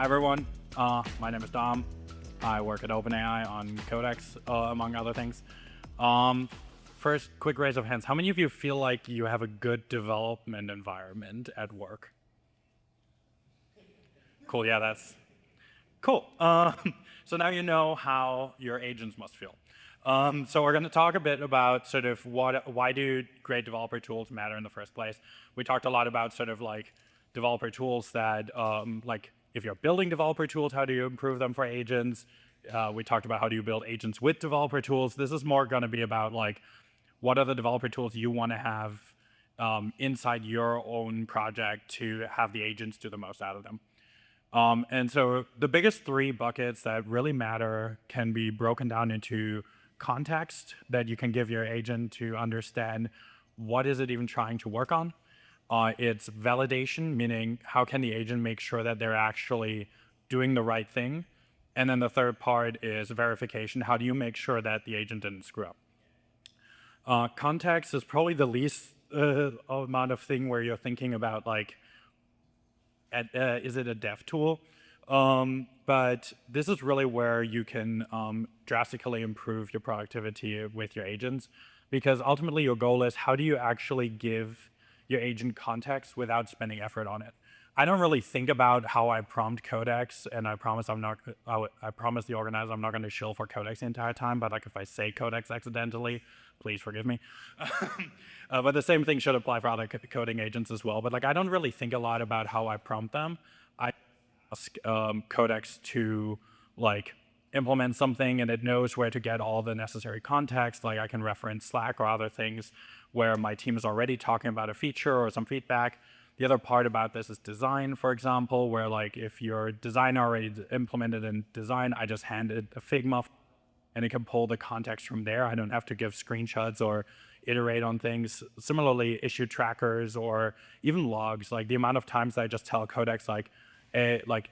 Hi everyone, my name is Dom. I work at OpenAI on Codex, among other things. First, quick raise of hands. How many of you feel like you have a good development environment at work? Cool, yeah, that's cool. So now you know how your agents must feel. So we're going to talk a bit about sort of why do great developer tools matter in the first place. We talked a lot about sort of like developer tools that, like if you're building developer tools, how do you improve them for agents? We talked about how do you build agents with developer tools. This is more going to be about like what are the developer tools you want to have inside your own project to have the agents do the most out of them. And so the biggest three buckets that really matter can be broken down into context that you can give your agent to understand what is it even trying to work on. It's validation, meaning how can the agent make sure that they're actually doing the right thing. And then the third part is verification. How do you make sure that the agent didn't screw up? Context is probably the least amount of thing where you're thinking about like, is it a dev tool? But this is really where you can drastically improve your productivity with your agents, because ultimately your goal is how do you actually give your agent context without spending effort on it. I don't really think about how I prompt Codex, and I promise I promise the organizer I'm not going to shill for Codex the entire time. But like if I say Codex accidentally, please forgive me. But the same thing should apply for other coding agents as well. But like I don't really think a lot about how I prompt them. I ask Codex to like implement something, and it knows where to get all the necessary context. Like I can reference Slack or other things where my team is already talking about a feature or some feedback. The other part about this is design, for example, where like if your design already implemented in design, I just hand it a Figma and it can pull the context from there. I don't have to give screenshots or iterate on things. Similarly, issue trackers or even logs, like the amount of times I just tell Codex like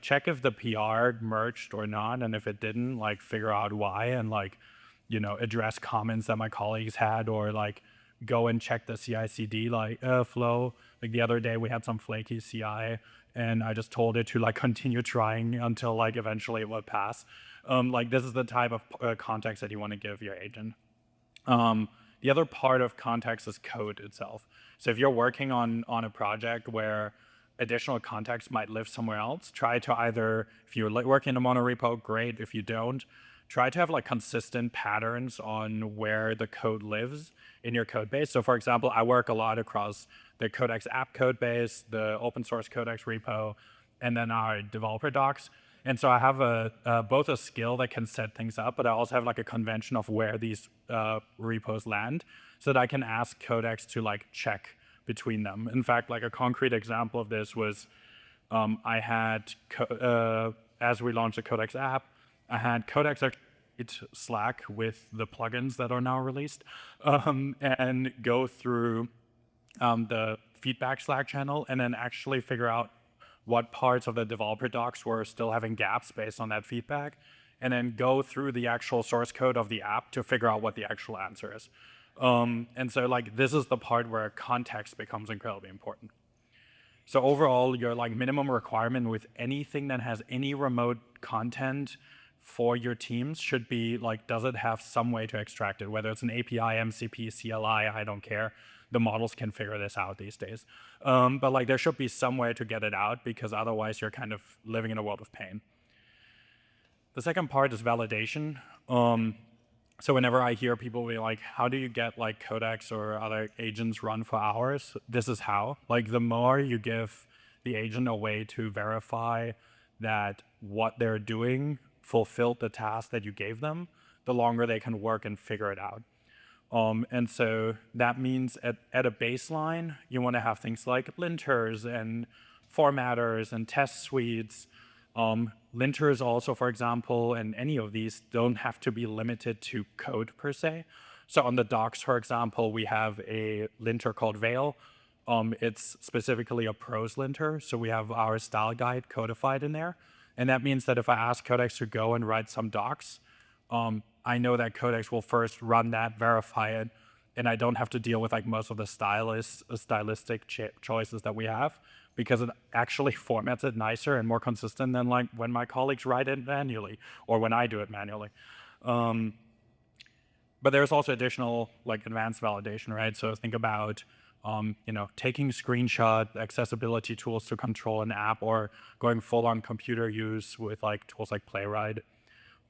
check if the PR merged or not, and if it didn't, like figure out why, and like, address comments that my colleagues had, or like go and check the CI/CD flow. Like the other day we had some flaky CI, and I just told it to like continue trying until like eventually it would pass. Like this is the type of context that you want to give your agent. The other part of context is code itself. So if you're working on a project where additional context might live somewhere else, try to either, if you're working in a monorepo, great. If you don't, try to have like consistent patterns on where the code lives in your code base. So for example, I work a lot across the Codex app code base, the open source Codex repo, and then our developer docs. And so I have both a skill that can set things up, but I also have like a convention of where these repos land, so that I can ask Codex to like check between them. In fact, like a concrete example of this was I had, as we launched the Codex app, I had Codex Slack with the plugins that are now released, and go through the feedback Slack channel and then actually figure out what parts of the developer docs were still having gaps based on that feedback, and then go through the actual source code of the app to figure out what the actual answer is. And so like this is the part where context becomes incredibly important. So overall, your like minimum requirement with anything that has any remote content for your teams should be like, does it have some way to extract it? Whether it's an API, MCP, CLI, I don't care. The models can figure this out these days. But like there should be some way to get it out, because otherwise you're kind of living in a world of pain. The second part is validation. So whenever I hear people be like, how do you get like Codex or other agents run for hours? This is how. Like the more you give the agent a way to verify that what they're doing fulfilled the task that you gave them, the longer they can work and figure it out. And so that means at a baseline, you want to have things like linters and formatters and test suites. Linters also, for example, and any of these don't have to be limited to code per se. So on the docs, for example, we have a linter called Vale. It's specifically a prose linter, so we have our style guide codified in there. And that means that if I ask Codex to go and write some docs, I know that Codex will first run that, verify it, and I don't have to deal with like most of the stylistic choices that we have, because it actually formats it nicer and more consistent than like when my colleagues write it manually or when I do it manually. But there's also additional like advanced validation, right? So think about taking screenshot accessibility tools to control an app, or going full on computer use with like tools like Playwright.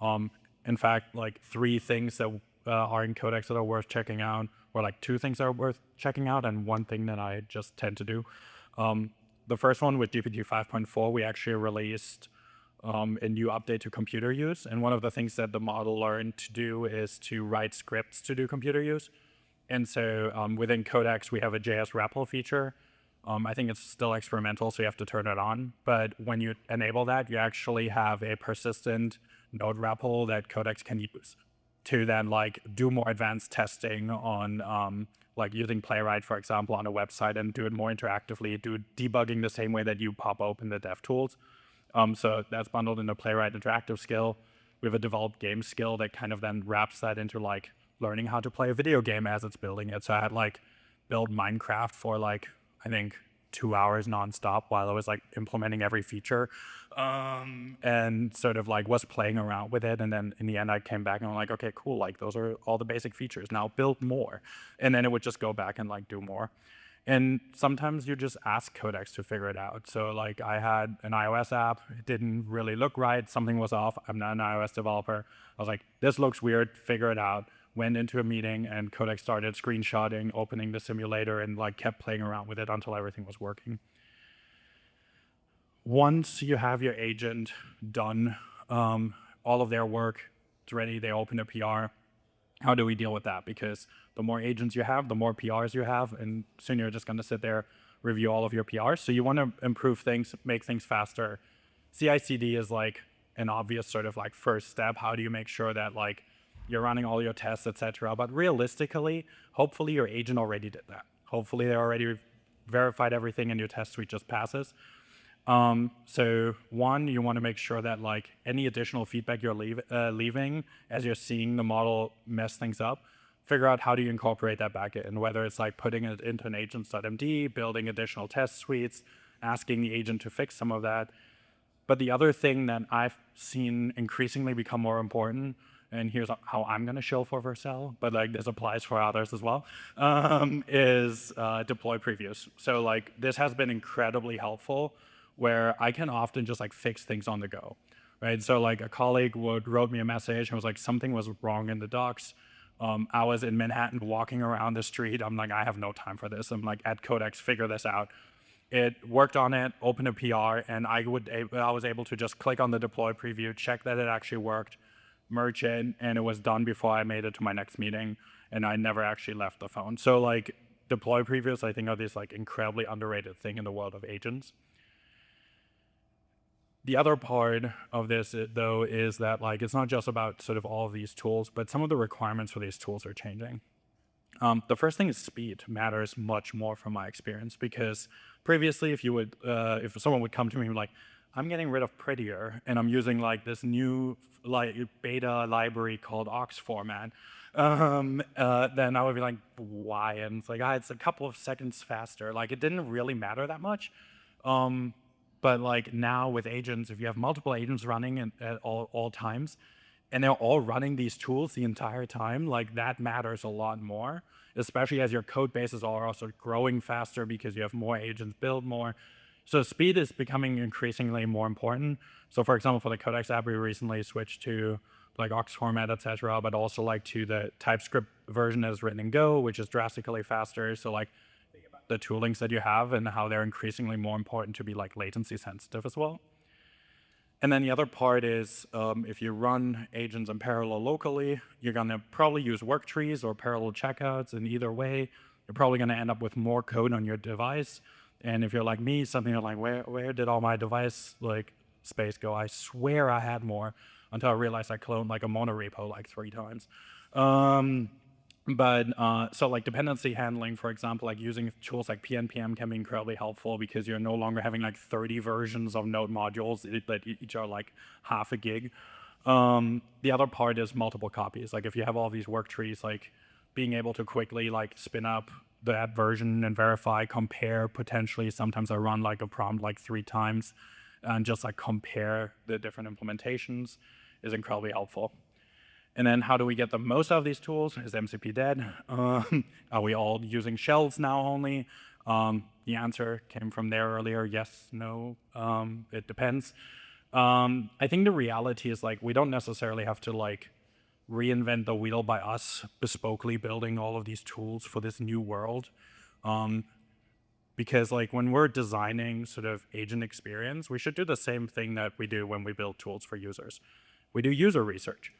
In fact, like 3 things that are in Codex that are worth checking out, or like 2 things that are worth checking out, and 1 thing that I just tend to do. The first one, with GPT 5.4, we actually released a new update to computer use. And one of the things that the model learned to do is to write scripts to do computer use. And so within Codex, we have a JS REPL feature. I think it's still experimental, so you have to turn it on. But when you enable that, you actually have a persistent node REPL that Codex can use to then like do more advanced testing on like using Playwright, for example, on a website, and do it more interactively, do debugging the same way that you pop open the dev tools. So that's bundled in the Playwright interactive skill. We have a developed game skill that kind of then wraps that into like learning how to play a video game as it's building it. So I had like build Minecraft for like, I think 2 hours nonstop while I was like implementing every feature, and sort of like was playing around with it. And then in the end, I came back and I'm like, okay, cool. Like those are all the basic features. Now build more. And then it would just go back and like do more. And sometimes you just ask Codex to figure it out. So like I had an iOS app, it didn't really look right, something was off. I'm not an iOS developer. I was like, this looks weird, figure it out. Went into a meeting and Codex started screenshotting, opening the simulator, and like kept playing around with it until everything was working. Once you have your agent done, all of their work, it's ready, they open a PR. How do we deal with that? Because the more agents you have, the more PRs you have, and soon you're just going to sit there, review all of your PRs. So you want to improve things, make things faster. CI/CD is like an obvious sort of like first step. How do you make sure that like you're running all your tests, etc.? But realistically, hopefully your agent already did that. Hopefully they already verified everything and your test suite just passes. So one, you want to make sure that like any additional feedback you're leaving as you're seeing the model mess things up, figure out how do you incorporate that back in, whether it's like putting it into an agents.md, building additional test suites, asking the agent to fix some of that. But the other thing that I've seen increasingly become more important, and here's how I'm going to shill for Vercel, but like this applies for others as well, is deploy previews. So like this has been incredibly helpful, where I can often just like fix things on the go, right? So like a colleague wrote me a message and was like, something was wrong in the docs. I was in Manhattan walking around the street. I'm like, I have no time for this. I'm like, at Codex, figure this out. It worked on it, opened a PR, and I was able to just click on the deploy preview, check that it actually worked, merge it, and it was done before I made it to my next meeting, and I never actually left the phone. So like deploy previews, I think, are this like incredibly underrated thing in the world of agents. The other part of this, though, is that like it's not just about sort of all of these tools, but some of the requirements for these tools are changing. The first thing is speed matters much more from my experience, because previously if someone would come to me and be like, I'm getting rid of Prettier and I'm using like this new like beta library called Ox format, then I would be like, why? And it's like, it's a couple of seconds faster. Like it didn't really matter that much. But like now with agents, if you have multiple agents running at all times, and they're all running these tools the entire time, like that matters a lot more, especially as your code bases are also growing faster because you have more agents build more. So speed is becoming increasingly more important. So for example, for the Codex app, we recently switched to like Ox format, etc., but also like to the TypeScript version as written in Go, which is drastically faster. So like the toolings that you have and how they're increasingly more important to be like latency sensitive as well. And then the other part is if you run agents in parallel locally, you're going to probably use work trees or parallel checkouts, and either way, you're probably going to end up with more code on your device. And if you're like me, something like, where did all my device like space go? I swear I had more, until I realized I cloned like a monorepo like 3 times. So like dependency handling, for example, like using tools like PNPM can be incredibly helpful, because you're no longer having like 30 versions of node modules that each are like half a gig. The other part is multiple copies. Like if you have all these work trees, like being able to quickly like spin up that version and verify, compare potentially. Sometimes I run like a prompt like 3 times and just like compare the different implementations is incredibly helpful. And then how do we get the most out of these tools? Is MCP dead? Are we all using shells now only? The answer came from there earlier. Yes, no, it depends. I think the reality is like we don't necessarily have to like reinvent the wheel by us bespokely building all of these tools for this new world. Because like when we're designing sort of agent experience, we should do the same thing that we do when we build tools for users. We do user research.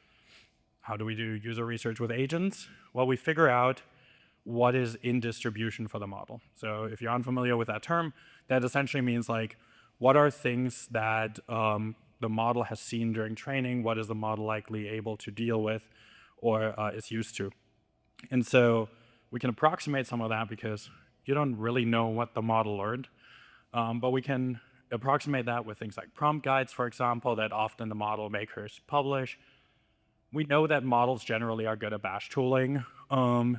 How do we do user research with agents? Well, we figure out what is in distribution for the model. So if you're unfamiliar with that term, that essentially means like, what are things that the model has seen during training? What is the model likely able to deal with or is used to? And so we can approximate some of that because you don't really know what the model learned, but we can approximate that with things like prompt guides, for example, that often the model makers publish. We know that models generally are good at bash tooling.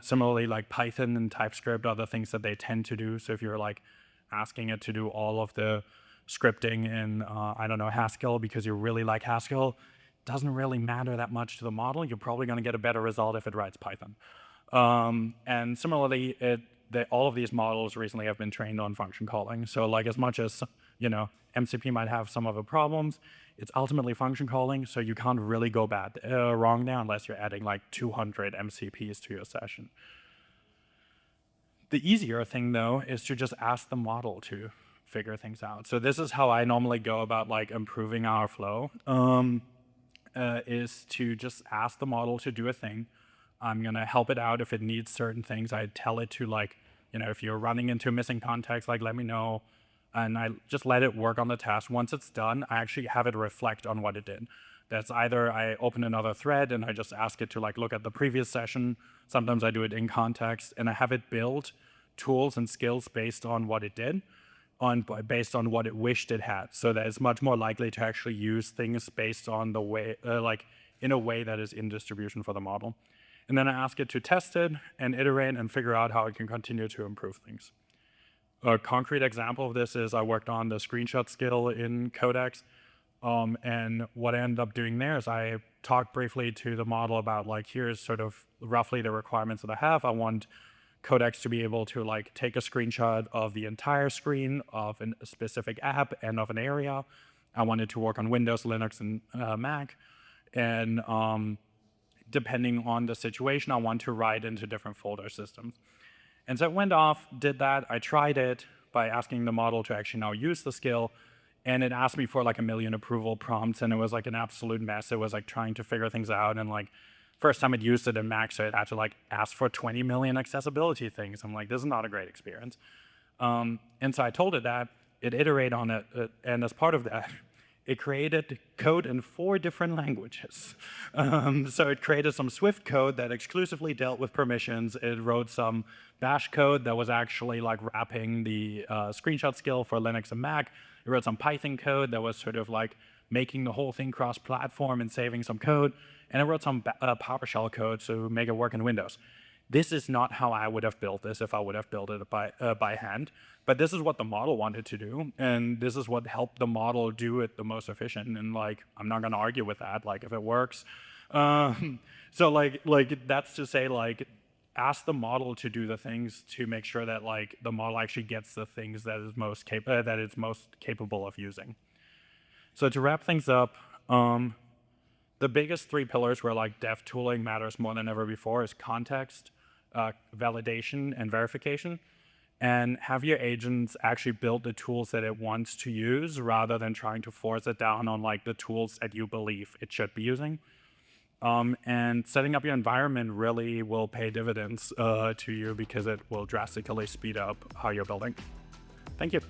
Similarly, like Python and TypeScript are the things that they tend to do. So if you're like asking it to do all of the scripting in, I don't know, Haskell because you really like Haskell, it doesn't really matter that much to the model. You're probably going to get a better result if it writes Python. And similarly, all of these models recently have been trained on function calling. So like as much as, you know, MCP might have some of the problems, it's ultimately function calling, so you can't really go wrong there unless you're adding like 200 MCPs to your session. The easier thing though is to just ask the model to figure things out. So this is how I normally go about like improving our flow, is to just ask the model to do a thing. I'm gonna help it out if it needs certain things. I tell it to like, you know, if you're running into missing context, like let me know. And I just let it work on the task. Once it's done, I actually have it reflect on what it did. That's either I open another thread and I just ask it to like look at the previous session. Sometimes I do it in context and I have it build tools and skills based on what it did, based on what it wished it had. So that it's much more likely to actually use things based on the way, like in a way that is in distribution for the model. And then I ask it to test it and iterate and figure out how it can continue to improve things. A concrete example of this is I worked on the screenshot skill in Codex. And what I ended up doing there is I talked briefly to the model about like, here's sort of roughly the requirements that I have. I want Codex to be able to like take a screenshot of the entire screen of a specific app and of an area. I wanted to work on Windows, Linux, and Mac. And depending on the situation, I want to write into different folder systems. And so it went off, did that. I tried it by asking the model to actually now use the skill. And it asked me for like 1 million approval prompts. And it was like an absolute mess. It was like trying to figure things out. And like first time it used it in Mac, so it had to like ask for 20 million accessibility things. I'm like, this is not a great experience. And so I told it that. It iterated on it. And as part of that, it created code in 4 different languages. So it created some Swift code that exclusively dealt with permissions. It wrote some Bash code that was actually like wrapping the screenshot skill for Linux and Mac. It wrote some Python code that was sort of like making the whole thing cross-platform and saving some code. And it wrote some PowerShell code to make it work in Windows. This is not how I would have built this if I would have built it by hand. But this is what the model wanted to do, and this is what helped the model do it the most efficient. And like, I'm not going to argue with that. Like, if it works, so like that's to say, like, ask the model to do the things to make sure that like the model actually gets the things that it's most capable of using. So to wrap things up, the biggest 3 pillars where like dev tooling matters more than ever before is context, validation, and verification. And have your agents actually build the tools that it wants to use rather than trying to force it down on like the tools that you believe it should be using. And setting up your environment really will pay dividends to you because it will drastically speed up how you're building. Thank you.